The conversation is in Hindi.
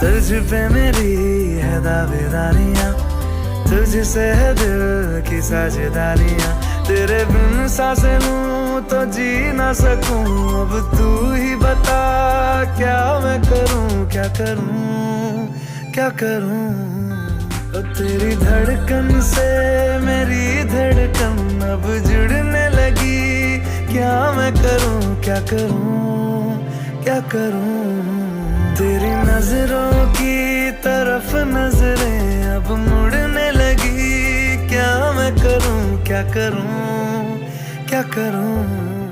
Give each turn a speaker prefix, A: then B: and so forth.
A: तुझ पे मेरी है दावेदारियां, तुझसे है दिल की साझेदारियां। तेरे बिन सांसें लूं तो जी ना सकूं। अब तू ही बता क्या मैं करूं, क्या करूं, क्या करूं। ओ तेरी धड़कन से मेरी धड़कन अब जुड़ने लगी। क्या मैं करूं, क्या करूं, क्या करूं। तेरी नजरों की तरफ नजरें अब मुड़ने लगी। क्या मैं करूं, क्या करूं, क्या करूं।